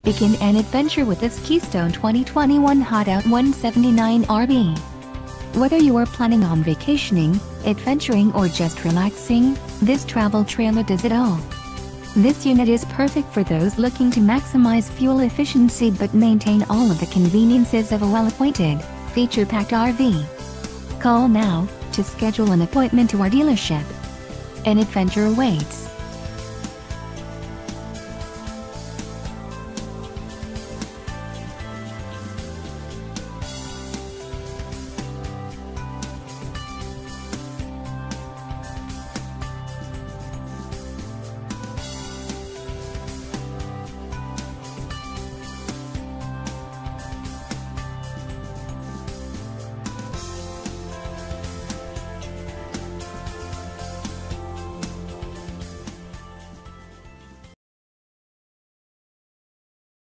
Begin an adventure with this Keystone 2021 Hideout 179 RV. Whether you are planning on vacationing, adventuring or just relaxing, this travel trailer does it all. This unit is perfect for those looking to maximize fuel efficiency but maintain all of the conveniences of a well-appointed, feature-packed RV. Call now to schedule an appointment to our dealership. An adventure awaits.